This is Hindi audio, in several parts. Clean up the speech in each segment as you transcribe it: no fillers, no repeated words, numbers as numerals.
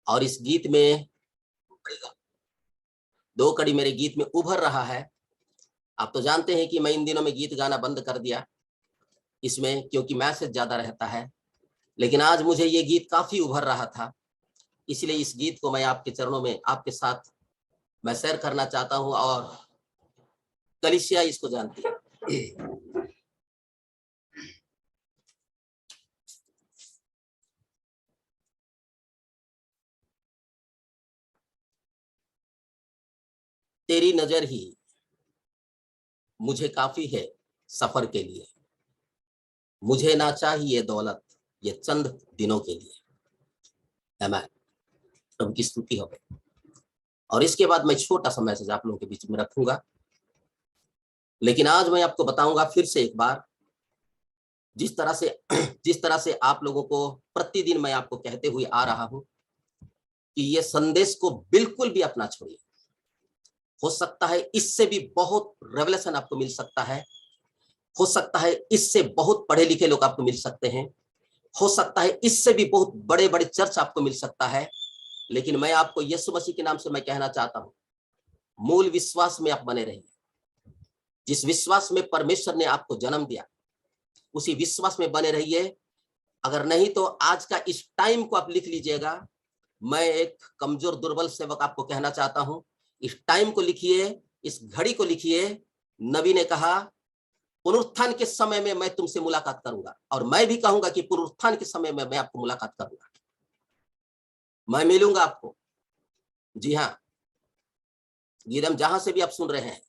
और इस गीत में 2 कड़ी मेरे गीत में उभर रहा है। आप तो जानते हैं कि मैं इन दिनों में गीत गाना बंद कर दिया इसमें, क्योंकि मैसेज ज्यादा रहता है, लेकिन आज मुझे ये गीत काफी उभर रहा था, इसलिए इस गीत को मैं आपके चरणों में आपके साथ मैं शेयर करना चाहता हूं, और कलीसिया इसको जानती है। तेरी नजर ही मुझे काफी है सफर के लिए, मुझे ना चाहिए दौलत ये चंद दिनों के लिए। आमीन। प्रभु की स्तुति हो। और इसके बाद मैं छोटा सा मैसेज आप लोगों के बीच में रखूंगा, लेकिन आज मैं आपको बताऊंगा फिर से एक बार, जिस तरह से आप लोगों को प्रतिदिन मैं आपको कहते हुए आ रहा हूं कि ये संदेश को बिल्कुल भी अपना छोड़िए। हो सकता है इससे भी बहुत रेवलेशन आपको मिल सकता है, हो सकता है इससे बहुत पढ़े लिखे लोग आपको मिल सकते हैं, हो सकता है इससे भी बहुत बड़े बड़े चर्च आपको मिल सकता है, लेकिन मैं आपको यीशु मसीह के नाम से मैं कहना चाहता हूं, मूल विश्वास में आप बने रहिए। जिस विश्वास में परमेश्वर ने आपको जन्म दिया उसी विश्वास में बने रहिए। अगर नहीं तो आज का इस टाइम को आप लिख लीजिएगा। मैं एक कमजोर दुर्बल सेवक आपको कहना चाहता हूं, इस टाइम को लिखिए, इस घड़ी को लिखिए। नबी ने कहा पुनरुत्थान के समय में मैं तुमसे मुलाकात करूंगा, और मैं भी कहूंगा कि पुनरुत्थान के समय में मैं आपको मुलाकात करूंगा, मैं मिलूंगा आपको। जी हाँ, गीदम जहां से भी आप सुन रहे हैं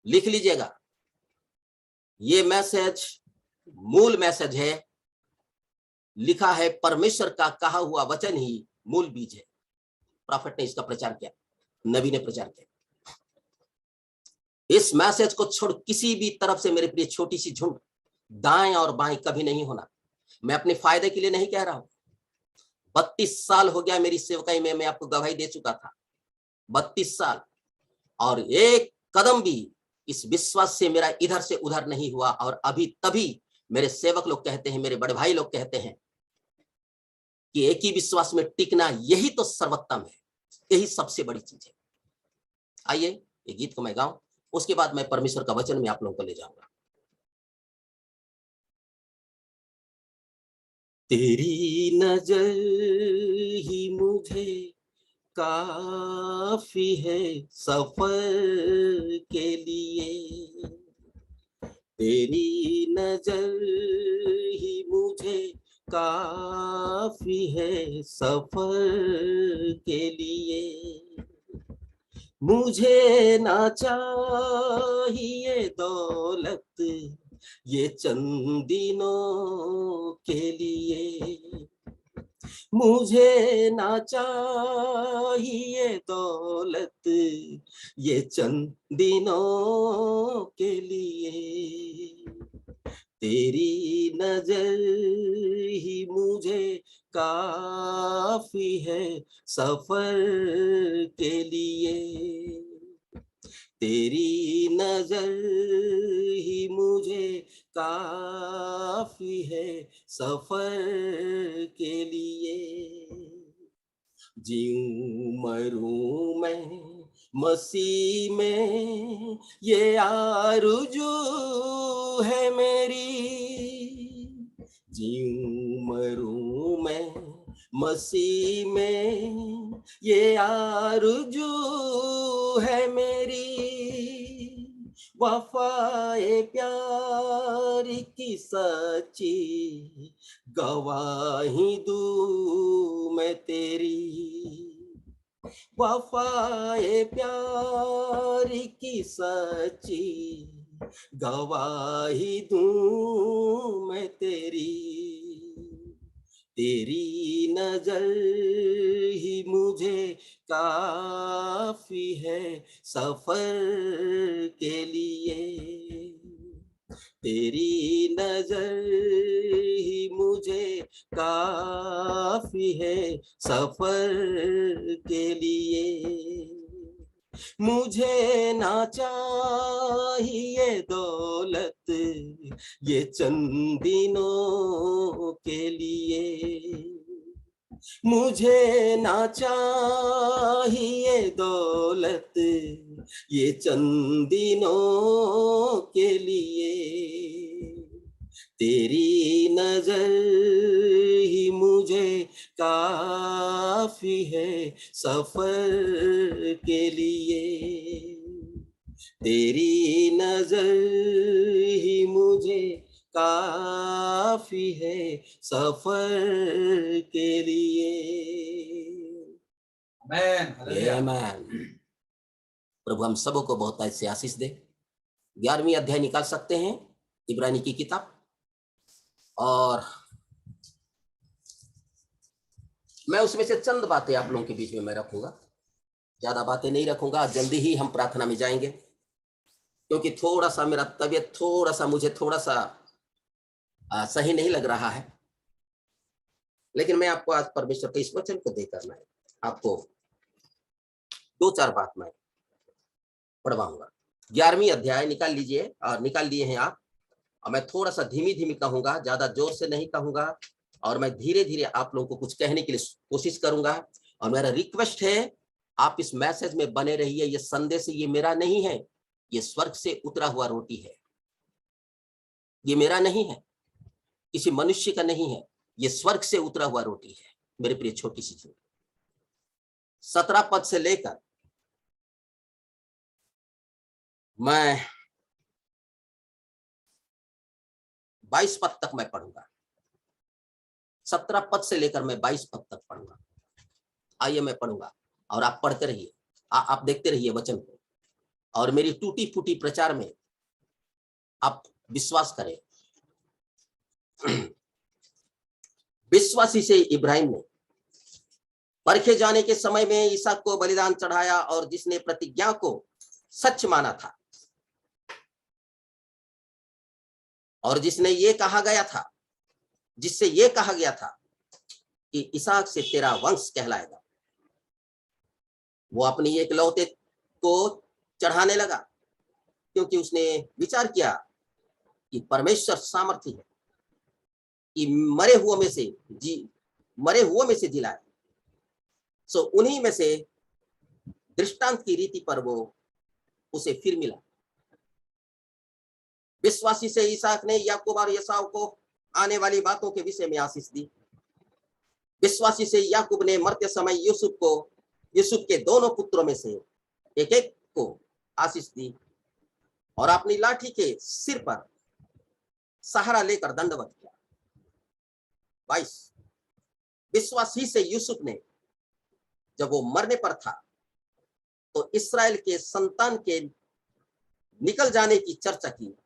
लिख लीजिएगा। ये मैसेज मूल मैसेज है, लिखा है परमेश्वर का कहा हुआ वचन ही मूल बीज है। प्रॉफिट ने इसका प्रचार किया, नबी ने प्रचार किया। इस मैसेज को छोड़ किसी भी तरफ से मेरे प्रिय छोटी सी झुंड दाएं और बाएं कभी नहीं होना। मैं अपने फायदे के लिए नहीं कह रहा हूं। 32 साल हो गया मेरी सेवकाई में, मैं आपको गवाही दे चुका था 32 साल, और एक कदम भी इस विश्वास से मेरा इधर से उधर नहीं हुआ। और अभी तभी मेरे सेवक लोग कहते हैं, मेरे बड़े भाई लोग कहते हैं कि एक ही विश्वास में टिकना यही तो सर्वोत्तम है, यही सबसे बड़ी चीज है। आइए ये गीत को मैं गाऊं, उसके बाद मैं परमेश्वर का वचन में आप लोगों को ले जाऊंगा। तेरी नजर ही मुझे काफी है सफर के लिए, तेरी नजर ही मुझे काफी है सफर के लिए, मुझे ना चाहिए दौलत ये चंद दिनों के लिए, मुझे ना चाहिए दौलत ये चंद दिनों के लिए, तेरी नजर ही मुझे काफी है सफर के लिए, तेरी नजर ही मुझे काफी है सफर के लिए, जीऊं मरूं मैं मसीह में ये आरज़ू है मेरी, जीऊं मरूं मैं मसीह में ये आरज़ू है मेरी, वफाए प्यार की सच्ची गवाही दूं मैं तेरी, वफाए प्यार की सच्ची गवाही दूं मैं तेरी, तेरी नजर ही मुझे काफी है सफर के लिए, तेरी नजर ही मुझे काफी है सफर के लिए, मुझे ना चाहिए दौलत ये चंद दिनों के लिए, मुझे ना चाहिए दौलत ये चंद दिनों के लिए, तेरी नजर ही मुझे काफी है सफर के लिए, तेरी नजर ही मुझे काफी है सफर के लिए। आमीन। प्रभु हम सबों को बहुत ऐसे आशीष दे। 11वीं अध्याय निकाल सकते हैं इब्रानी की किताब, और मैं उसमें से चंद बातें आप लोगों के बीच में मैं रखूंगा, ज्यादा बातें नहीं रखूंगा। जल्दी ही हम प्रार्थना में जाएंगे, क्योंकि थोड़ा सा मेरा तबीयत मुझे थोड़ा सा सही नहीं लग रहा है। लेकिन मैं आपको आज परमेश्वर के इस वचन को देकर मैं आपको 2-4 बात मैं पढ़वाऊंगा। 11वीं अध्याय निकाल लीजिए, और निकाल लिए हैं आप। और मैं थोड़ा सा धीमी धीमी कहूंगा, ज्यादा जोर से नहीं कहूंगा, और मैं धीरे धीरे आप लोगों को कुछ कहने के लिए कोशिश करूंगा। और मेरा रिक्वेस्ट है, आप इस मैसेज में बने रहिए। ये संदेश ये मेरा नहीं है, ये स्वर्ग से उतरा हुआ रोटी है। ये मेरा नहीं है, किसी मनुष्य का नहीं है, ये स्वर्ग से उतरा हुआ रोटी है। मेरे प्रिय छोटी सी चीज, 17 पद से लेकर मैं 22 पद तक मैं पढ़ूंगा। 17 पद से लेकर मैं 22 पद तक पढ़ूंगा। आइए मैं पढ़ूंगा और आप पढ़ते रहिए, आप देखते रहिए वचन को, और मेरी टूटी फूटी प्रचार में आप विश्वास करें। विश्वासी से इब्राहिम ने परखे जाने के समय में इसहाक को बलिदान चढ़ाया, और जिसने प्रतिज्ञा को सच माना था, और जिससे ये कहा गया था कि इसहाक से तेरा वंश कहलाएगा, वो अपनी एकलौते को चढ़ाने लगा, क्योंकि उसने विचार किया कि परमेश्वर सामर्थी है कि मरे हुओं में से जिलाए। सो उन्हीं में से दृष्टांत की रीति पर वो उसे फिर मिला। विश्वासी से इसहाक ने याकूब और एसाव को आने वाली बातों के विषय में आशीष दी। विश्वासी से याकूब ने मरते समय यूसुफ के दोनों पुत्रों में से एक एक को आशीष दी, और अपनी लाठी के सिर पर सहारा लेकर दंडवत किया। 22, विश्वासी से यूसुफ ने जब वो मरने पर था तो इस्राएल के संतान के निकल जाने की चर्चा की,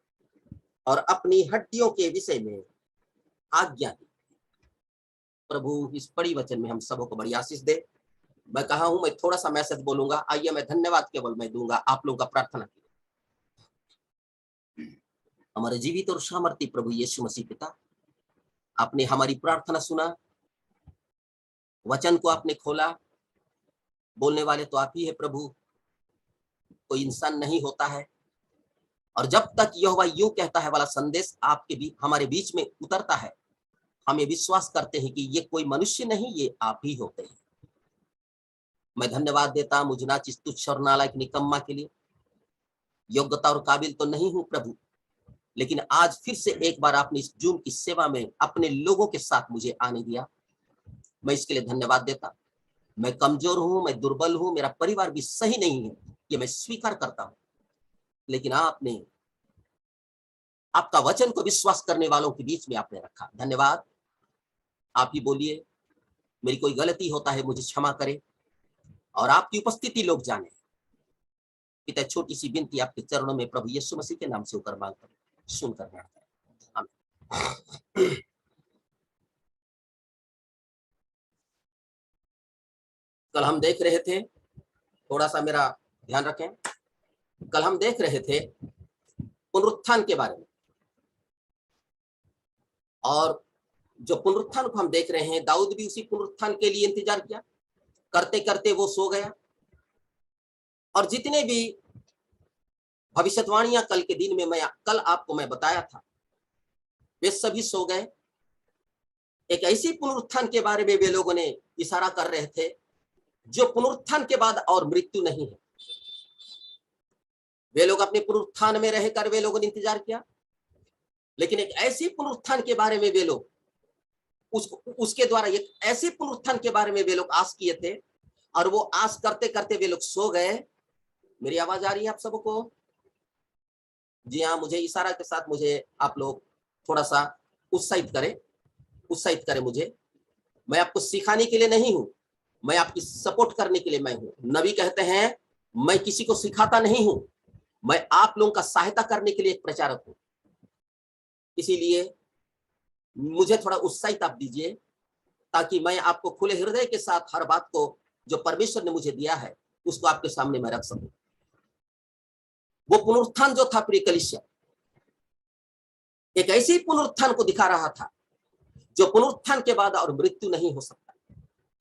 और अपनी हड्डियों के विषय में आज्ञा दी। प्रभु इस बड़ी वचन में हम सबों को बड़ी आशीष दे। मैं कहा हूं, मैं थोड़ा सा मैसेज बोलूंगा। आइए मैं धन्यवाद केवल मैं दूंगा आप लोगों का प्रार्थना के लिए। हमारे जीवित और सामर्थी प्रभु यीशु मसीह पिता, आपने हमारी प्रार्थना सुना, वचन को आपने खोला। बोलने वाले तो आप ही है प्रभु, कोई इंसान नहीं होता है। और जब तक यहोवा यूं कहता है वाला संदेश हमारे बीच में उतरता है, हम ये विश्वास करते हैं कि ये कोई मनुष्य नहीं, ये आप ही होते हैं। मैं धन्यवाद देता मुझ नाचिस तुच्छ और नालायक निकम्मा के लिए। योग्यता और काबिल तो नहीं हूं प्रभु, लेकिन आज फिर से एक बार आपने इस जूम की सेवा में अपने लोगों के साथ मुझे आने दिया। मैं इसके लिए धन्यवाद देता। मैं कमजोर हूं, मैं दुर्बल हूं, मेरा परिवार भी सही नहीं है, ये मैं स्वीकार करता हूं। लेकिन आपने आपका वचन को विश्वास करने वालों के बीच में आपने रखा। धन्यवाद। आप ही बोलिए, मेरी कोई गलती होता है मुझे क्षमा करें, और आपकी उपस्थिति लोग जाने। पिता, छोटी सी विनती आपके चरणों में प्रभु यीशु मसीह के नाम से होकर मांग करें, सुनकर मांगते हैं। आमीन। कल हम देख रहे थे, थोड़ा सा मेरा ध्यान रखें, कल हम देख रहे थे पुनरुत्थान के बारे में। और जो पुनरुत्थान को हम देख रहे हैं, दाऊद भी उसी पुनरुत्थान के लिए इंतजार किया, करते करते वो सो गया। और जितने भी भविष्यवाणियां कल के दिन में कल आपको मैं बताया था, वे सभी सो गए। एक ऐसी पुनरुत्थान के बारे में वे लोगों ने इशारा कर रहे थे, जो पुनरुत्थान के बाद और मृत्यु नहीं है। वे लोग अपने पुनरुत्थान में रहकर वे लोगों ने इंतजार किया, लेकिन एक ऐसी पुनरुत्थान के बारे में वे लोग उसके द्वारा एक ऐसे पुनरुत्थान के बारे में वे लोग आस किए थे, और वो आस करते करते वे लोग सो गए। मेरी आवाज आ रही है आप सबको? जी हाँ, मुझे इशारा के साथ मुझे आप लोग थोड़ा सा उत्साहित करें मुझे। मैं आपको सिखाने के लिए नहीं हूं, मैं आपकी सपोर्ट करने के लिए मैं हूं। नबी कहते हैं, मैं किसी को सिखाता नहीं हूं, मैं आप लोगों का सहायता करने के लिए एक प्रचारक हूं। इसीलिए मुझे थोड़ा उत्साहित आप दीजिए, ताकि मैं आपको खुले हृदय के साथ हर बात को जो परमेश्वर ने मुझे दिया है उसको आपके सामने मैं रख सकूं। वो पुनरुत्थान जो था प्रिय कलीसिया, एक ऐसी पुनरुत्थान को दिखा रहा था जो पुनरुत्थान के बाद और मृत्यु नहीं हो सकता,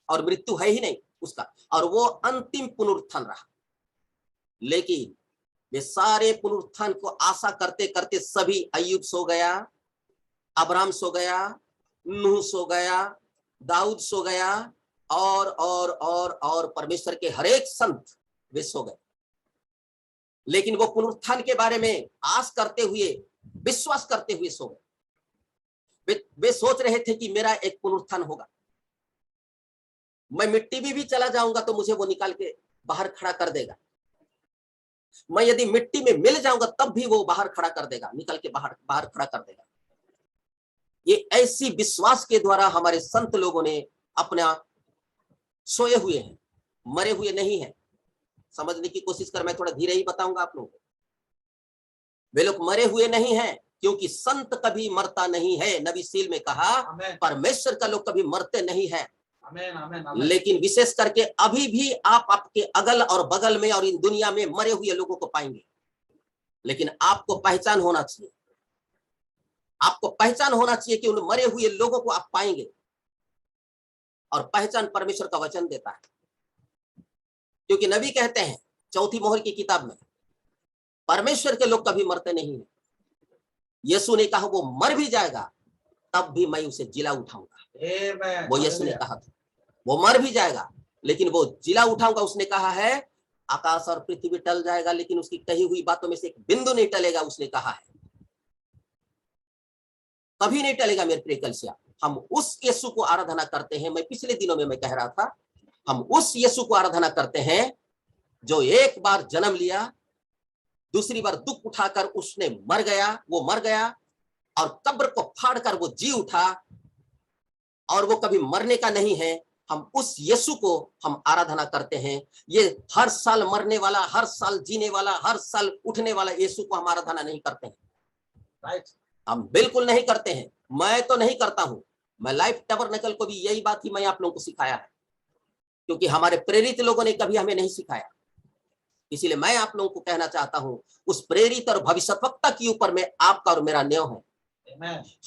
और मृत्यु है ही नहीं उसका, और वो अंतिम पुनरुत्थान रहा। लेकिन वे सारे पुनरुत्थान को आशा करते करते सभी, अय्यूब सो गया, अब्राहम सो गया, नूह सो गया, दाऊद सो गया, और परमेश्वर के हर एक संत वे सो गए। लेकिन वो पुनरुत्थान के बारे में आस करते हुए, विश्वास करते हुए सो गए। वे सोच रहे थे कि मेरा एक पुनरुत्थान होगा, मैं मिट्टी में भी चला जाऊंगा तो मुझे वो निकाल के बाहर खड़ा कर देगा, मैं यदि मिट्टी में मिल जाऊंगा तब भी वो बाहर खड़ा कर देगा, निकल के बाहर खड़ा कर देगा। ये ऐसी विश्वास के द्वारा हमारे संत लोगों ने अपना सोए हुए हैं, मरे हुए नहीं है। समझने की कोशिश कर, मैं थोड़ा धीरे ही बताऊंगा आप लोगों को। वे लोग मरे हुए नहीं हैं, क्योंकि संत कभी मरता नहीं है। नबी सील में कहा, परमेश्वर का लोग कभी मरते नहीं है। लेकिन विशेष करके अभी भी आप आपके अगल और बगल में और इन दुनिया में मरे हुए लोगों को पाएंगे। लेकिन आपको पहचान होना चाहिए, आपको पहचान होना चाहिए कि उन मरे हुए लोगों को आप पाएंगे, और पहचान परमेश्वर का वचन देता है। क्योंकि नबी कहते हैं चौथी मोहर की किताब में, परमेश्वर के लोग कभी मरते नहीं है। यीशु ने कहा वो मर भी जाएगा तब भी मैं उसे जिला उठाऊंगा। वो यीशु ने कहा था, वो मर भी जाएगा लेकिन वो जिला उठाऊंगा। उसने कहा है आकाश और पृथ्वी टल जाएगा लेकिन उसकी कही हुई बातों में से एक बिंदु नहीं टलेगा। उसने कहा है कभी नहीं टलेगा। मेरे प्रिय कलीसिया, हम उस यीशु को आराधना करते हैं। मैं पिछले दिनों में मैं कह रहा था, हम उस यीशु को आराधना करते हैं जो एक बार जन्म लिया, दूसरी बार दुख उठाकर उसने मर गया, वो मर गया, और कब्र को फाड़कर वो जी उठा, और वो कभी मरने का नहीं है। हम उस यीशु को हम आराधना करते हैं। ये हर साल मरने वाला, हर साल जीने वाला, हर साल उठने वाला यीशु को हम आराधना नहीं करते हैं। राइट, हम बिल्कुल नहीं करते हैं। मैं तो नहीं करता हूं। मैं लाइफ टैबरनेकल को भी यही बात ही मैं आप लोगों को सिखाया है, क्योंकि हमारे प्रेरित लोगों ने कभी हमें नहीं सिखाया। इसीलिए मैं आप लोगों को कहना चाहता हूं, उस प्रेरित और भविष्यवक्ता के ऊपर में आपका और मेरा न्याय है।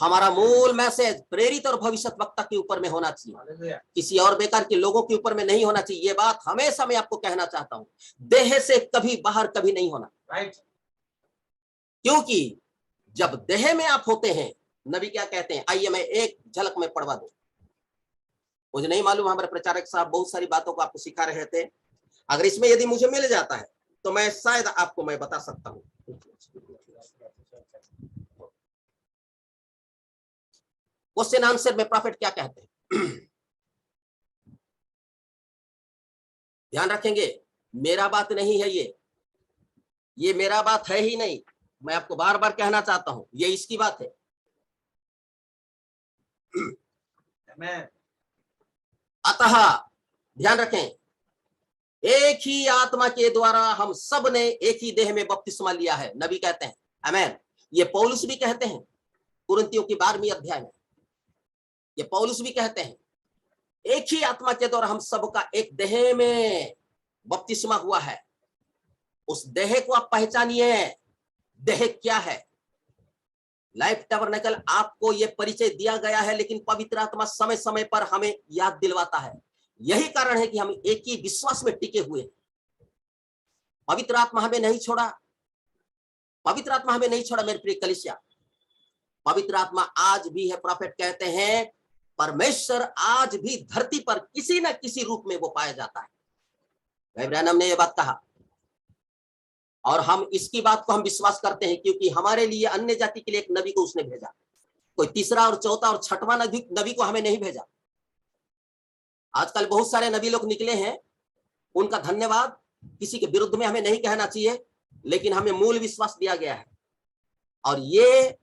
हमारा मूल मैसेज प्रेरित और भविष्यवक्ता के ऊपर में होना चाहिए, किसी और बेकार के लोगों के ऊपर में नहीं होना चाहिए। ये बात हमेशा मैं आपको कहना चाहता हूं, देह से कभी बाहर कभी नहीं होना। राइट, क्योंकि जब देह में आप होते हैं, नबी क्या कहते हैं, आइए मैं एक झलक में पढ़वा दूं। मुझे नहीं मालूम, हमारे प्रचारक साहब बहुत सारी बातों को आपको सिखा रहे थे। अगर इसमें यदि मुझे मिल जाता है तो मैं शायद आपको मैं बता सकता हूं। क्वेश्चन आंसर में प्रॉफिट क्या कहते हैं ध्यान रखेंगे, मेरा बात नहीं है ये मेरा बात है ही नहीं। मैं आपको बार बार कहना चाहता हूं, ये इसकी बात है। अतः ध्यान रखें, एक ही आत्मा के द्वारा हम सब ने एक ही देह में बपतिस्मा लिया है, नबी कहते हैं। आमीन। ये पौलुस भी कहते हैं कुरिन्थियों की 12वीं अध्याय में, ये पौलुस भी कहते हैं एक ही आत्मा के द्वारा हम सबका एक देह में बपतिस्मा हुआ है। उस देह को आप पहचानिए, देह क्या है। लाइफ टैबरनेकल आपको यह परिचय दिया गया है, लेकिन पवित्र आत्मा समय समय पर हमें याद दिलवाता है। यही कारण है कि हम एक ही विश्वास में टिके हुए हैं। पवित्र आत्मा हमें नहीं छोड़ा, पवित्र आत्मा हमें नहीं छोड़ा मेरे प्रिय कलीसिया। पवित्र आत्मा आज भी है। प्रॉफेट कहते हैं परमेश्वर आज भी धरती पर किसी न किसी रूप में वो पाया जाता है। भाई ब्रैनम ने ये बात कहा और हम इसकी बात को हम विश्वास करते हैं, क्योंकि हमारे लिए अन्य जाति के लिए एक नबी को उसने भेजा। कोई तीसरा और चौथा और छठवां नबी को हमें नहीं भेजा। आजकल बहुत सारे नबी लोग निकले हैं, उनका धन्यवाद, किसी के विरुद्ध में हमें नहीं कहना चाहिए, लेकिन हमें मूल विश्वास दिया गया है। और ये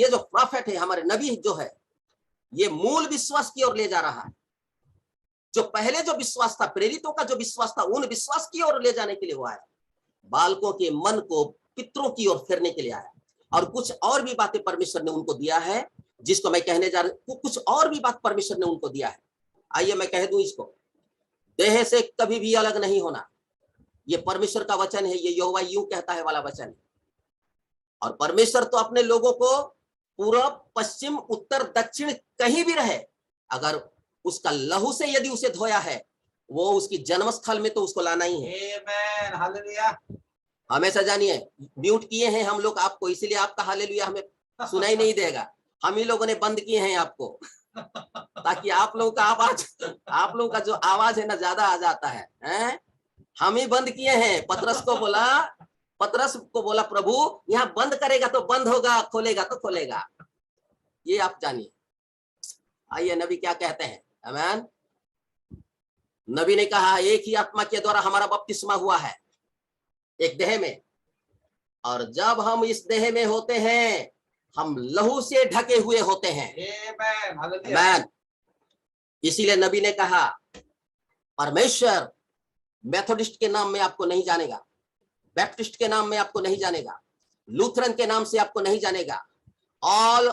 जो प्रॉफिट है, हमारे नबी जो है, ये मूल विश्वास की ओर ले जा रहा है। जो पहले जो विश्वास था, प्रेरितों का जो विश्वास था, उन विश्वास की ओर ले जाने के लिए वो आया। बालकों के मन को पितरों की ओर फेरने के लिए आया। और कुछ और भी बातें परमेश्वर ने उनको दिया है, जिसको मैं कहने जा रहा हूं। कुछ और भी बात परमेश्वर ने उनको दिया है। आइए मैं कह दूं इसको, देह से कभी भी अलग नहीं होना, ये परमेश्वर का वचन है। ये यहोवा यूं कहता है वाला वचन है। और परमेश्वर तो अपने लोगों को पूर्व पश्चिम उत्तर दक्षिण कहीं भी रहे, अगर उसका लहू से यदि उसे धोया है, वो उसकी जन्मस्थल में तो उसको लाना ही है। आमीन, हालेलुया। हमेशा जानिए, म्यूट किए हैं हम लोग आपको, इसलिए आपका हालेलुया हमें सुनाई नहीं देगा। हम ही लोगों ने बंद किए हैं आपको, ताकि आप लोगों का आवाज, आप लोगों का जो आवाज है ना, ज्यादा आ जाता है, हैं? हम ही बंद किए हैं। पतरस को बोला प्रभु यहाँ बंद करेगा तो बंद होगा, खोलेगा तो खोलेगा। ये आप जानिए। आइए नबी क्या कहते हैं। आमीन। नबी ने कहा एक ही आत्मा के द्वारा हमारा बपतिस्मा हुआ है, एक देह में, और जब हम इस देह में होते हैं, हम लहू से ढके हुए होते हैं। आमीन। इसीलिए नबी ने कहा परमेश्वर मेथोडिस्ट के नाम में आपको नहीं जानेगा, बैप्टिस्ट के नाम में आपको नहीं जानेगा, लूथरन के नाम से आपको नहीं जानेगा। ऑल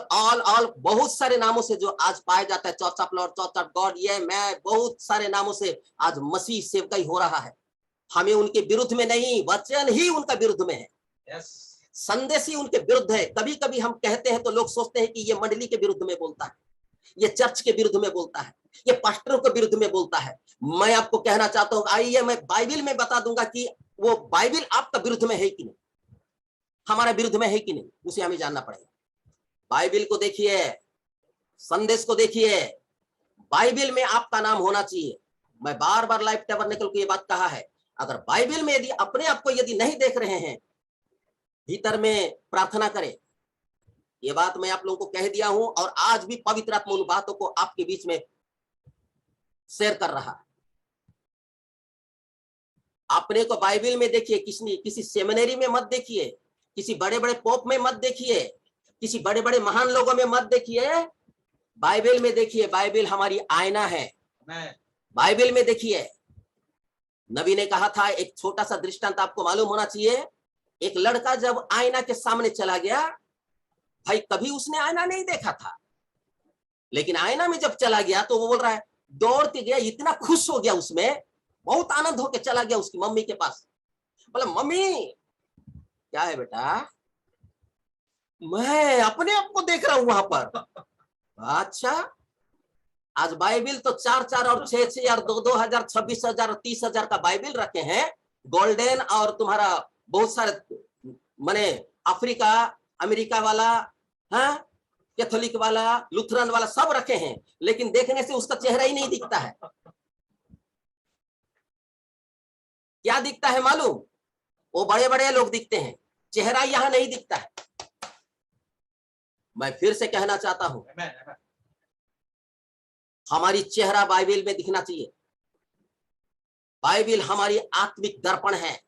बहुत सारे नामों से जो आज पाया जाता है, church of Lord, church of God, ये मैं बहुत सारे नामों से आज मसीह सेवकाई हो रहा है। हमें उनके विरुद्ध में नहीं, वचन ही उनका विरुद्ध में है। संदेश ही उनके विरुद्ध है। कभी कभी हम कहते हैं तो लोग सोचते हैं कि ये मंडली के विरुद्ध में बोलता है, ये चर्च के विरुद्ध में बोलता है, ये पास्टरों के विरुद्ध में बोलता है। मैं आपको कहना चाहता हूं, आइए मैं बाइबिल में बता दूंगा कि वो बाइबिल आपका विरुद्ध में है कि नहीं, हमारा विरुद्ध में है कि नहीं, उसे हमें जानना पड़ेगा। बाइबिल को देखिए, संदेश को देखिए, बाइबिल में आपका नाम होना चाहिए। मैं बार बार लाइफ टैबरनेकल को ये बात कहा है, अगर बाइबिल में यदि अपने आप को यदि नहीं देख रहे हैं, भीतर में प्रार्थना करें। ये बात मैं आप लोगों को कह दिया हूं, और आज भी पवित्र आत्मा उन बातों को आपके बीच में शेयर कर रहा है। अपने को बाइबिल में देखिए, किसी सेमिनरी में मत देखिए, किसी बड़े बड़े पोप में मत देखिए, किसी बड़े बड़े महान लोगों में मत देखिए, बाइबिल में देखिए। बाइबिल हमारी आईना है। बाइबिल में देखिए। नबी ने कहा था, एक छोटा सा दृष्टांत आपको मालूम होना चाहिए। एक लड़का जब आईना के सामने चला गया, भाई कभी उसने आईना नहीं देखा था, लेकिन आईना में जब चला गया तो वो बोल रहा है, दौड़ते गया, इतना खुश हो गया, उसमें बहुत आनंद होकर चला गया उसकी मम्मी के पास। बोला मम्मी क्या है बेटा, मैं अपने आप को देख रहा हूं वहां पर। अच्छा, आज बाइबिल तो 4 और 6 और 2 26,000 30,000 का बाइबिल रखे हैं, गोल्डन और तुम्हारा बहुत सारे माने अफ्रीका अमेरिका वाला, हाँ, कैथोलिक वाला, लुथरन वाला सब रखे हैं, लेकिन देखने से उसका चेहरा ही नहीं दिखता है। क्या दिखता है मालूम? वो बड़े बड़े लोग दिखते हैं, चेहरा यहां नहीं दिखता है। मैं फिर से कहना चाहता हूं, हमारी चेहरा बाइबिल में दिखना चाहिए। बाइबिल हमारी आत्मिक दर्पण है।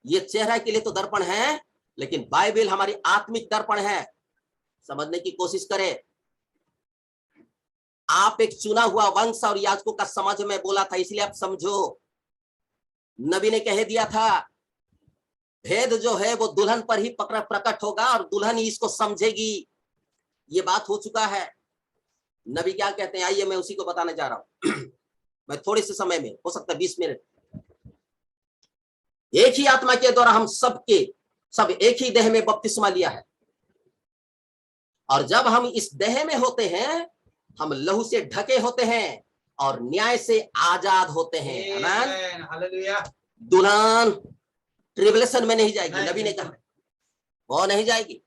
ये चेहरा के लिए तो दर्पण है, लेकिन बाइबिल हमारी आत्मिक दर्पण है। समझने की कोशिश करें। आप एक चुना हुआ वंश और याजकों का समझ में बोला था, इसलिए आप समझो। नबी ने कह दिया था, भेद जो है वो दुल्हन पर ही प्रकट होगा और दुल्हन ही इसको समझेगी। ये बात हो चुका है। नबी क्या कहते हैं, आइए मैं उसी को बताने जा रहा हूं। मैं थोड़े से समय में, हो सकता है 20 मिनट। एक ही आत्मा के द्वारा हम सब एक ही देह में बपतिस्मा लिया है, और जब हम इस देह में होते हैं, हम लहू से ढके होते हैं और न्याय से आजाद होते हैं। आमीन। दुल्हन ट्रिबुलेशन में नहीं जाएगी, नबी ने कहा वो नहीं जाएगी।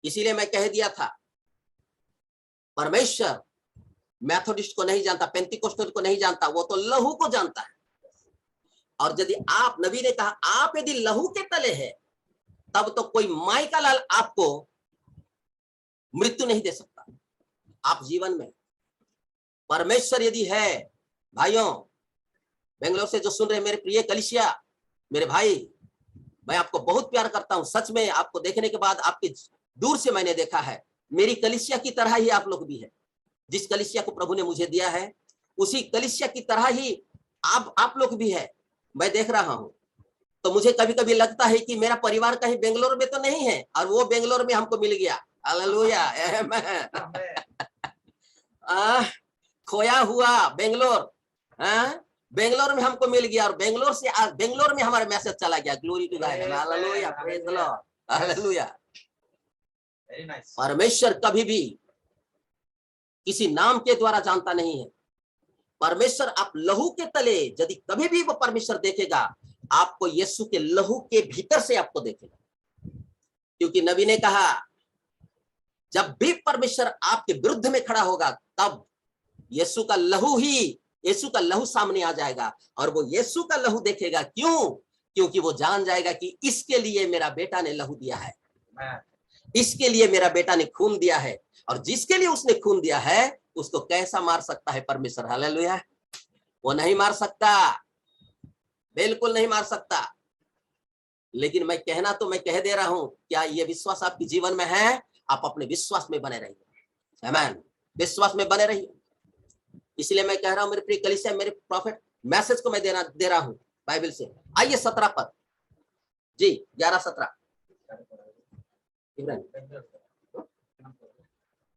इसीलिए मैं कह दिया था, परमेश्वर मैथोडिस्ट को नहीं जानता, पेंटिकोस्टल को नहीं जानता, वो तो लहू को जानता है। और यदि आप, नबी ने कहा, आप यदि लहू के तले है, तब तो कोई माई का लाल आपको मृत्यु नहीं दे सकता। आप जीवन में परमेश्वर यदि है, भाइयों, बेंगलोर से जो सुन रहे मेरे प्रिय कलीसिया, मेरे भाई, मैं आपको बहुत प्यार करता हूं। सच में आपको देखने के बाद, आपके दूर से मैंने देखा है, मेरी कलीसिया की तरह ही आप लोग भी है। जिस कलीसिया को प्रभु ने मुझे दिया है, उसी कलीसिया की तरह ही आप लोग भी है। मैं देख रहा हूं, तो मुझे कभी कभी लगता है कि मेरा परिवार कहीं बेंगलोर में तो नहीं है, और वो बेंगलोर में हमको मिल गया। हालेलुया, खोया हुआ बेंगलोर, बेंगलोर में हमको मिल गया, और बेंगलोर से आज बेंगलोर में हमारा मैसेज चला गया। Glory to God, hallelujah, praise the Lord, hallelujah. परमेश्वर कभी भी किसी नाम के द्वारा जानता नहीं है। परमेश्वर आप लहू के तले, यदि कभी भी वो परमेश्वर देखेगा, आपको यीशु के लहू के भीतर से आपको देखेगा। क्योंकि नबी ने कहा, जब भी परमेश्वर आपके विरुद्ध में खड़ा होगा, तब यीशु का लहू सामने आ जाएगा, और वो यीशु का लहू देखेगा। क्यों? क्योंकि वो जान जाएगा कि इसके लिए मेरा बेटा ने लहू दिया है, इसके लिए मेरा बेटा ने खून दिया है, और जिसके लिए उसने खून दिया है, उसको कैसा मार सकता है परमेश्वर? हालेलुया, वो नहीं मार सकता, बिल्कुल नहीं मार सकता। लेकिन मैं कह दे रहा हूं, क्या ये विश्वास आपके जीवन में है? आप अपने विश्वास में बने रहिए, आमीन, विश्वास में बने रहिए। इसलिए मैं कह रहा हूं, मेरे प्रिय कलीसिया, मेरे प्रॉफिट मैसेज को मैं दे रहा हूं बाइबल से। आइए 17 पद जी, 11-17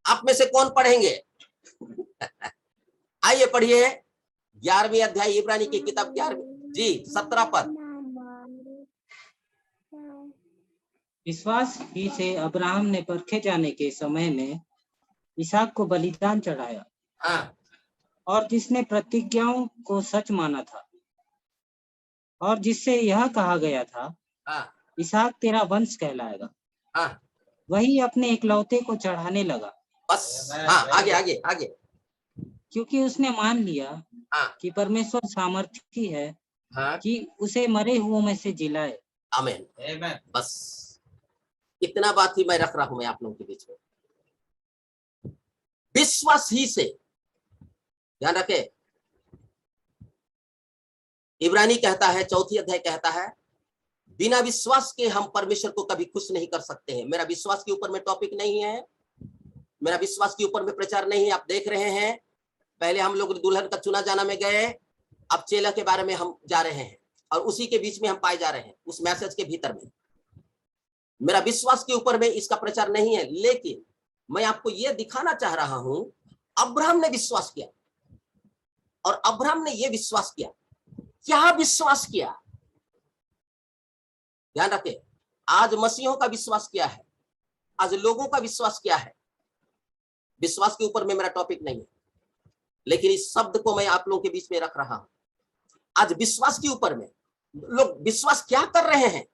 आप में से कौन पढ़ेंगे? आइए पढ़िए, 11वीं अध्याय इब्रानी की किताब 11 जी, 17 पद। विश्वास ही से अब्राहम ने परखे जाने के समय में इसहाक को बलिदान चढ़ाया, हाँ, और जिसने प्रतिज्ञाओं को सच माना था, और जिससे यह कहा गया था, हाँ, इसहाक तेरा वंश कहलाएगा, हाँ, वही अपने इकलौते को चढ़ाने लगा। बस, हाँ, आगे। क्योंकि उसने मान लिया हाँ, कि परमेश्वर सामर्थी है, हाँ, कि उसे मरे हुओं में से जिलाए। आमीन, बस इतना बात ही मैं रख रहा हूं, मैं आप लोगों के बीच में। विश्वास ही से, ध्यान रखे, इब्रानी कहता है, 4 अध्याय कहता है, बिना विश्वास के हम परमेश्वर को कभी खुश नहीं कर सकते हैं। मेरा विश्वास के ऊपर में टॉपिक नहीं है, मेरा विश्वास के ऊपर में प्रचार नहीं है। आप देख रहे हैं, पहले हम लोग दुल्हन का चुना जाना में गए, अब चेला के बारे में हम जा रहे हैं, और उसी के बीच में हम पाए जा रहे हैं, उस मैसेज के भीतर में। मेरा विश्वास के ऊपर में इसका प्रचार नहीं है, लेकिन मैं आपको यह दिखाना चाह रहा हूं, अब्राहम ने विश्वास किया, और अब्राहम ने यह विश्वास किया। क्या विश्वास किया? ध्यान रखें, आज मसीहों का विश्वास क्या है, आज लोगों का विश्वास क्या है। विश्वास के ऊपर में मेरा टॉपिक नहीं है, लेकिन इस शब्द को मैं आप लोगों के बीच में रख रहा हूं। आज विश्वास के ऊपर में लोग विश्वास क्या कर रहे हैं?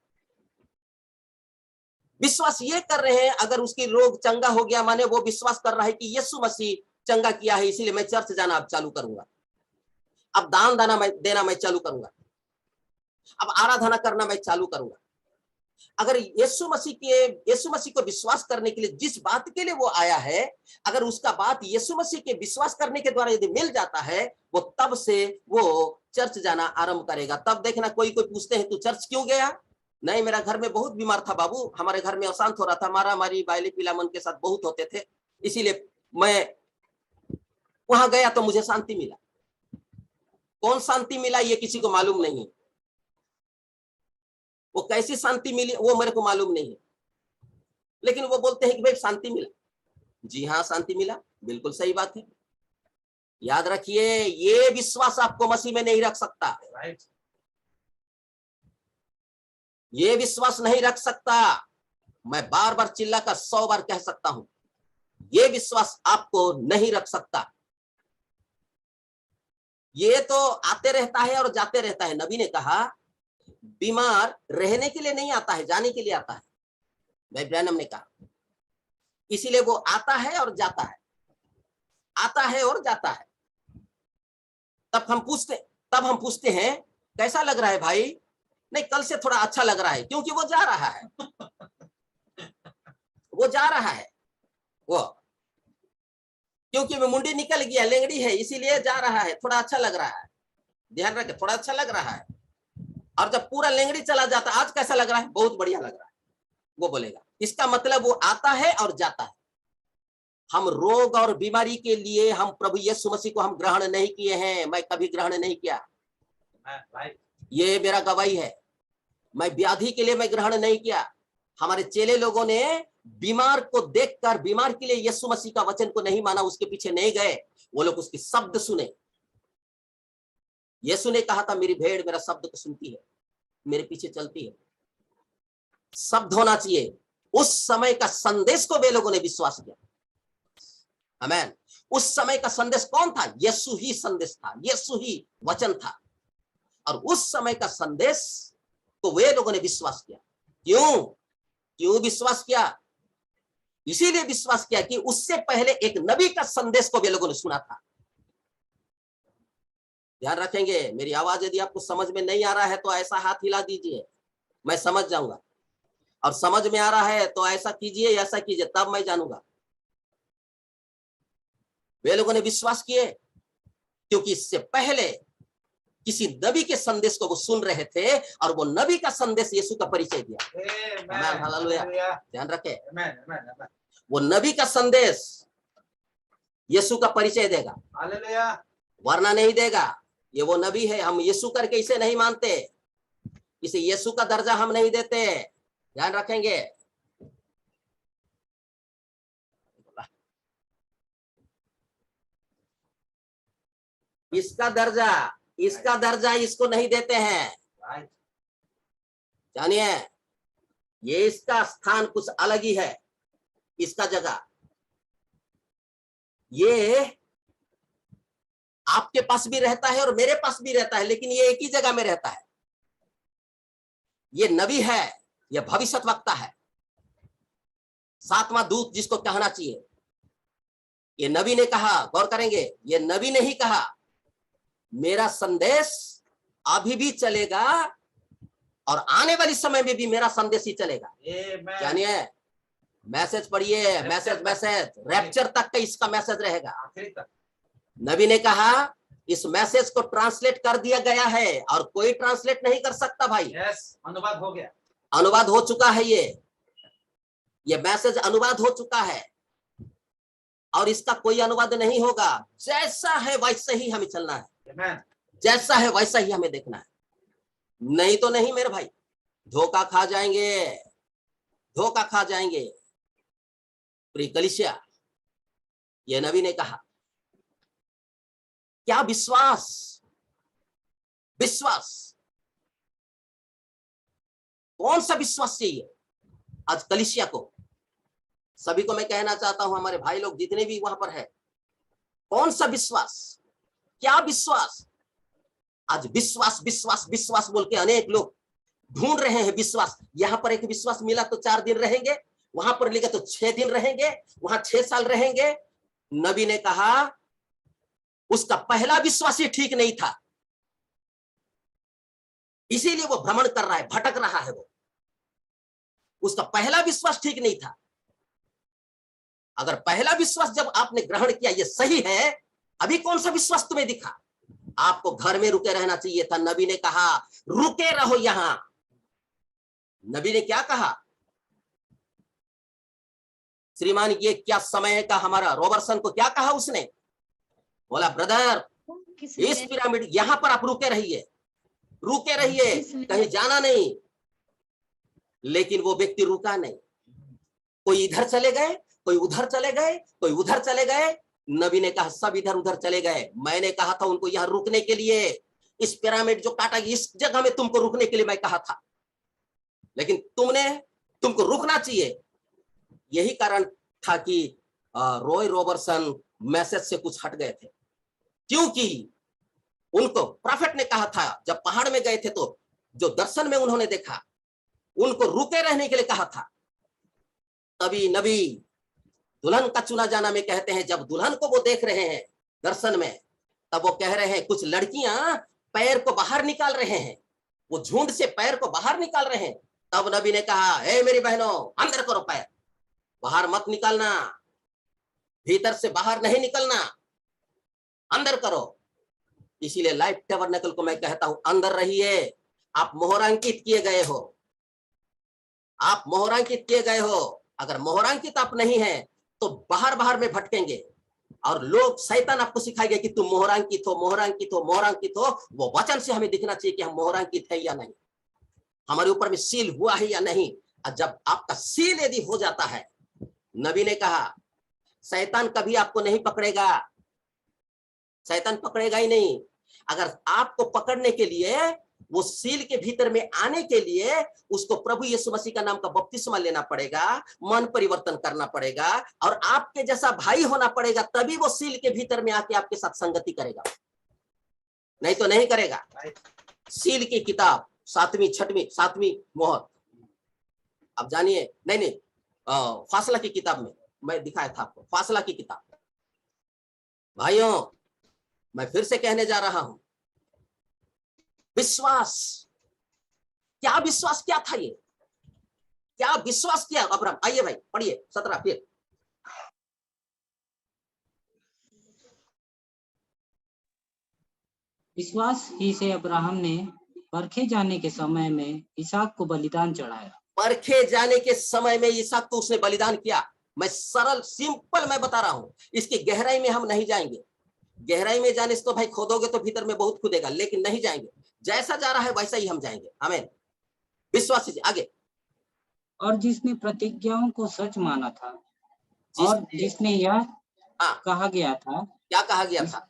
विश्वास ये कर रहे हैं, अगर उसकी रोग चंगा हो गया, माने वो विश्वास कर रहा है कि यीशु मसीह चंगा किया है, इसीलिए मैं चर्च जाना अब चालू करूंगा, अब दान देना मैं चालू करूंगा, अब आराधना करना मैं चालू करूंगा। अगर यीशु मसीह को विश्वास करने के लिए, जिस बात के लिए वो आया है, अगर उसका बात यीशु मसीह के विश्वास करने के द्वारा यदि मिल जाता है, वो तब से वो चर्च जाना आरंभ करेगा। तब देखना, कोई पूछते हैं तू चर्च क्यों गया? नहीं, मेरा घर में बहुत बीमार था बाबू, हमारे घर में अशांत हो रहा था, मारा मारी बायली पिलामन के साथ बहुत होते थे, इसीलिए मैं वहां गया तो मुझे शांति मिला। कौन शांति मिला ये किसी को मालूम नहीं है, वो कैसी शांति मिली वो मेरे को मालूम नहीं है, लेकिन वो बोलते हैं कि भाई शांति मिला। जी हाँ, शांति मिला, बिल्कुल सही बात है। याद रखिए, ये विश्वास आपको मसीह में नहीं रख सकता, ये विश्वास नहीं रख सकता। मैं बार बार चिल्ला कर 100 बार कह सकता हूं, ये विश्वास आपको नहीं रख सकता। ये तो आते रहता है और जाते रहता है। नबी ने कहा, बीमार रहने के लिए नहीं आता है, जाने के लिए आता है। भाई ब्रैनम ने कहा, इसीलिए वो आता है और जाता है। आता है और जाता है। तब हम पूछते हैं कैसा लग रहा है भाई? नहीं, कल से थोड़ा अच्छा लग रहा है, क्योंकि वो जा रहा है। वो जा रहा है, वो क्योंकि वो मुंडी निकल गया, लेंगड़ी है, इसीलिए जा रहा है, थोड़ा अच्छा लग रहा है। ध्यान रखे, थोड़ा अच्छा लग रहा है। और जब पूरा लेंगड़ी चला जाता, आज कैसा लग रहा है? बहुत बढ़िया लग रहा है, वो बोलेगा। इसका मतलब वो आता है और जाता है। हम रोग और बीमारी के लिए हम प्रभु यीशु मसीह को हम ग्रहण नहीं किए हैं। मैं कभी ग्रहण नहीं किया, ये मेरा गवाही है। मैं व्याधि के लिए मैं ग्रहण नहीं किया। हमारे चेले लोगों ने बीमार को देखकर बीमार के लिए यीशु मसीह का वचन को नहीं माना, उसके पीछे नहीं गए। वो लोग उसके शब्द सुने। यीशु ने कहा था, मेरी भेड़ मेरा शब्द को सुनती है, मेरे पीछे चलती है। शब्द होना चाहिए। उस समय का संदेश को वे लोगों ने विश्वास किया। आमेन। उस समय का संदेश कौन था? यीशु ही संदेश था, यीशु ही वचन था। और उस समय का संदेश को वे लोगों ने विश्वास किया। क्यों विश्वास किया? इसीलिए विश्वास किया कि उससे पहले एक नबी का संदेश को वे लोगों ने सुना था। ध्यान रखेंगे, मेरी आवाज यदि आपको समझ में नहीं आ रहा है तो ऐसा हाथ हिला दीजिए, मैं समझ जाऊंगा। और समझ में आ रहा है तो ऐसा कीजिए, ऐसा कीजिए, तब मैं जानूंगा। वे लोगों ने विश्वास किए क्योंकि इससे पहले किसी नबी के संदेश को वो सुन रहे थे और वो नबी का संदेश यीशु का परिचय दिया। हालेलुया। ध्यान रखे, वो नबी का संदेश यीशु का परिचय देगा, वरना नहीं देगा। ये वो नबी है, हम यीशु करके इसे नहीं मानते, इसे यीशु का दर्जा हम नहीं देते। ध्यान रखेंगे। इसका दर्जा इसको नहीं देते हैं। जानिए, ये इसका स्थान कुछ अलग ही है, इसका जगह। ये आपके पास भी रहता है और मेरे पास भी रहता है, लेकिन ये एक ही जगह में रहता है। ये नबी है, ये भविष्यवक्ता है, सातवां दूत जिसको कहना चाहिए। ये नबी ने कहा, गौर करेंगे, ये नबी ने ही कहा, मेरा संदेश अभी भी चलेगा और आने वाली समय में भी मेरा संदेश ही चलेगा। जानिए, मैसेज पढ़िए, मैसेज रैप्चर तक का इसका मैसेज रहेगा। नबी ने कहा, इस मैसेज को ट्रांसलेट कर दिया गया है और कोई ट्रांसलेट नहीं कर सकता भाई। अनुवाद हो गया, अनुवाद हो चुका है। ये मैसेज अनुवाद हो चुका है और इसका कोई अनुवाद नहीं होगा। जैसा है वैसा ही हमें चलना है, जैसा है वैसा ही हमें देखना है। नहीं तो नहीं मेरे भाई, धोखा खा जाएंगे, धोखा खा जाएंगे। प्रिय कलीसिया, ये नबी ने कहा, क्या विश्वास कौन सा विश्वास चाहिए आज कलीसिया को? सभी को मैं कहना चाहता हूं, हमारे भाई लोग जितने भी वहां पर है, कौन सा विश्वास, क्या विश्वास? आज विश्वास बोल के अनेक लोग ढूंढ रहे हैं विश्वास। यहां पर एक विश्वास मिला तो 4 दिन रहेंगे, वहां पर मिलेगा तो 6 दिन रहेंगे, वहां 6 साल रहेंगे। नबी ने कहा, उसका पहला विश्वास ही ठीक नहीं था, इसीलिए वो भ्रमण कर रहा है, भटक रहा है। वो उसका पहला विश्वास ठीक नहीं था। अगर पहला विश्वास जब आपने ग्रहण किया ये सही है, अभी कौन सा विश्वास तुम्हें दिखा? आपको घर में रुके रहना चाहिए था। नबी ने कहा, रुके रहो यहां। नबी ने क्या कहा? श्रीमान, ये क्या समय का हमारा रॉबर्टसन को क्या कहा उसने? बोला, ब्रदर, इस पिरामिड यहां पर आप रुके रहिए, कहीं जाना नहीं। लेकिन वो व्यक्ति रुका नहीं। कोई इधर चले गए, कोई उधर चले गए, कोई उधर चले गए। नबी ने कहा, सब इधर उधर चले गए। मैंने कहा था उनको यहां रुकने के लिए, इस पिरामिड जो काटा इस जगह में तुमको रुकने के लिए मैं कहा था, लेकिन तुमको रुकना चाहिए। यही कारण था कि रॉय रॉबर्टसन मैसेज से कुछ हट गए थे, क्योंकि उनको प्रॉफेट ने कहा था, जब पहाड़ में गए थे तो जो दर्शन में उन्होंने देखा, उनको रुके रहने के लिए कहा था। तभी नबी दुल्हन का चुना जाना में कहते हैं जब दुल्हन को वो देख रहे हैं दर्शन में, तब वो कह रहे हैं कुछ लड़कियां पैर को बाहर निकाल रहे हैं, वो झुंड से पैर को बाहर निकाल रहे हैं। तब नबी ने कहा, ए मेरी बहनों, अंदर करो पैर, बाहर मत निकालना, भीतर से बाहर नहीं निकलना, अंदर करो। इसीलिए लाइफ टैबरनेकल को मैं कहता हूं, अंदर रहिए। आप मोहरांकित किए गए हो, आप मोहरांकित किए गए हो। अगर मोहरांकित आप नहीं है तो बाहर बाहर में भटकेंगे और लोग, शैतान आपको सिखाएंगे कि तुम मोहरांकित हो, मोहरांकित हो, मोहरांकित हो। वो वचन से हमें दिखना चाहिए कि हम मोहरांकित है या नहीं, हमारे ऊपर में सील हुआ है या नहीं। और जब आपका सील यदि हो जाता है, नबी ने कहा शैतान कभी आपको नहीं पकड़ेगा, शैतान पकड़ेगा ही नहीं। अगर आपको पकड़ने के लिए, वो सील के भीतर में आने के लिए, उसको प्रभु यीशु मसीह का नाम का बपतिस्मा लेना पड़ेगा, मन परिवर्तन करना पड़ेगा और आपके जैसा भाई होना पड़ेगा, तभी वो सील के भीतर में आके आपके साथ संगति करेगा, नहीं तो नहीं करेगा। सील की किताब 7वीं मोहर, अब जानिए। नहीं, फासला की किताब में मैं दिखाया था आपको, फासला की किताब। भाइयों, मैं फिर से कहने जा रहा हूं, विश्वास, क्या विश्वास क्या था ये, क्या विश्वास किया अब्राहम। आइए भाई पढ़िए 17 फिर। विश्वास ही से अब्राहम ने परखे जाने के समय में इसहाक को बलिदान चढ़ाया। परखे जाने के समय में इसहाक को उसने बलिदान किया। मैं सरल सिंपल मैं बता रहा हूं, इसकी गहराई में हम नहीं जाएंगे। गहराई में जाने से तो भाई खोदोगे तो भीतर में बहुत खुदेगा, लेकिन नहीं जाएंगे। जैसा जा रहा है वैसा ही हम जाएंगे। आमीन। विश्वास से आगे। और जिसने प्रतिज्ञाओं को सच माना था, और जिसने यह कहा गया था, क्या कहा गया था,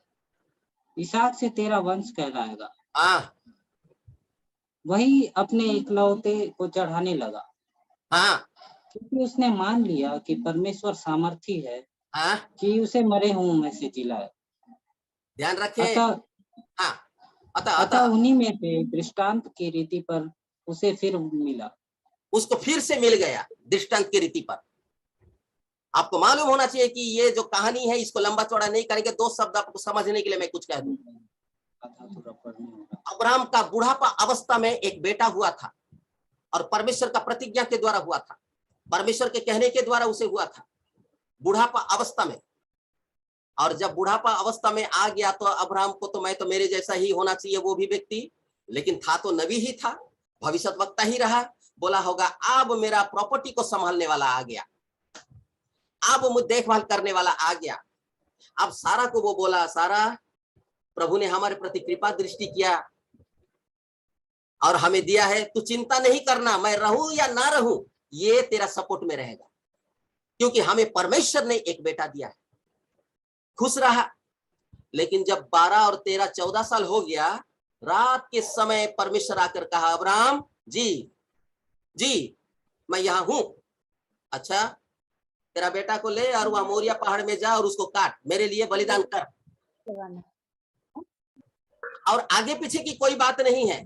इसहाक से तेरा वंश कहलाएगा, हाँ, वही अपने इकलौते को चढ़ाने लगा। हाँ, क्योंकि उसने मान लिया कि परमेश्वर सामर्थी है, हाँ, कि उसे मरे हुओं में से जिलाए। ध्यान रखें। हाँ, अतः उन्हीं में से दृष्टांत की रीति पर उसे फिर मिला, उसको फिर से मिल गया दृष्टांत की रीति पर। आपको मालूम होना चाहिए कि ये जो कहानी है, इसको लंबा चौड़ा नहीं करेंगे। 2 शब्द आपको समझने के लिए मैं कुछ कह दूं। अब्राहम का बुढ़ापा अवस्था में एक बेटा हुआ था, और परमेश्वर का प्रतिज्ञा के द्वारा हुआ था, परमेश्वर के कहने के द्वारा उसे हुआ था, बुढ़ापा अवस्था में। और जब बुढ़ापा अवस्था में आ गया तो अब्राहम को तो, मैं तो मेरे जैसा ही होना चाहिए वो भी व्यक्ति, लेकिन था तो नबी ही था, भविष्यवक्ता ही रहा। बोला होगा अब मेरा प्रॉपर्टी को संभालने वाला आ गया, अब मुझे देखभाल करने वाला आ गया। अब सारा को वो बोला, सारा, प्रभु ने हमारे प्रति कृपा दृष्टि किया और हमें दिया है, तू चिंता नहीं करना, मैं रहूं या ना रहूं ये तेरा सपोर्ट में रहेगा, क्योंकि हमें परमेश्वर ने एक बेटा दिया है। खुश रहा। लेकिन जब 12 और 13 14 साल हो गया, रात के समय परमेश्वर आकर कहा, अब्राहम जी मैं यहां हूं। अच्छा, तेरा बेटा को ले और वहां मोरिया पहाड़ में जा और उसको काट, मेरे लिए बलिदान कर। और आगे पीछे की कोई बात नहीं है।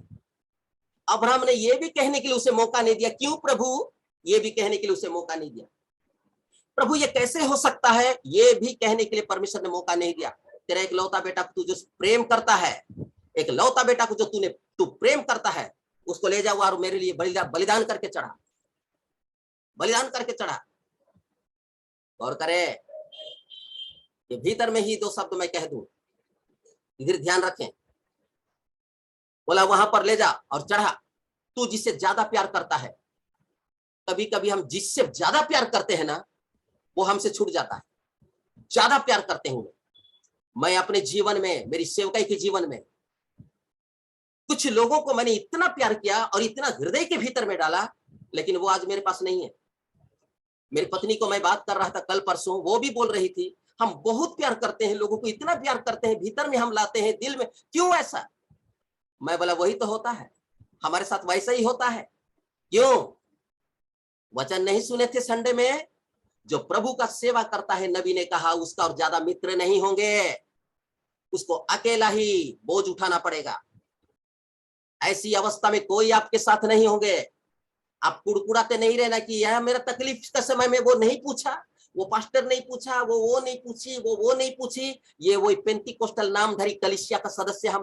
अब्राहम ने यह भी कहने के लिए उसे मौका नहीं दिया। क्यों प्रभु? ये भी कहने के लिए उसे मौका नहीं दिया। प्रभु ये कैसे हो सकता है, ये भी कहने के लिए परमेश्वर ने मौका नहीं दिया। तेरा एक लौता बेटा को तू जो प्रेम करता है, एक लौता बेटा को जो तू प्रेम करता है, उसको ले जाओ और मेरे लिए बलिदान करके चढ़ा, बलिदान करके चढ़ा। गौर करे, ये भीतर में ही 2 शब्द मैं कह दूं, इधर ध्यान रखें। बोला वहां पर ले जा और चढ़ा। तू जिससे ज्यादा प्यार करता है, कभी कभी हम जिससे ज्यादा प्यार करते हैं ना, वो हमसे छूट जाता है। ज्यादा प्यार करते हैं। मैं अपने जीवन में, मेरी सेवकाई के जीवन में कुछ लोगों को मैंने इतना प्यार किया और इतना हृदय के भीतर में डाला, लेकिन वो आज मेरे पास नहीं है। मेरी पत्नी को मैं बात कर रहा था कल परसों, वो भी बोल रही थी, हम बहुत प्यार करते हैं, लोगों को इतना प्यार करते हैं, भीतर में हम लाते हैं, दिल में, क्यों ऐसा? मैं बोला वही तो होता है, हमारे साथ वैसा ही होता है। क्यों? वचन नहीं सुने थे संडे में? जो प्रभु का सेवा करता है, नबी ने कहा उसका और ज्यादा मित्र नहीं होंगे, उसको अकेला ही बोझ उठाना पड़ेगा। ऐसी अवस्था में कोई आपके साथ नहीं होंगे। आप कुड़कुड़ाते नहीं रहना कि यह मेरा तकलीफ का समय में वो नहीं पूछा, वो पास्टर नहीं पूछा, वो नहीं पूछी, वो नहीं पूछी, ये वही पेंटिकोस्टल नामधारी कलीसिया का सदस्य हम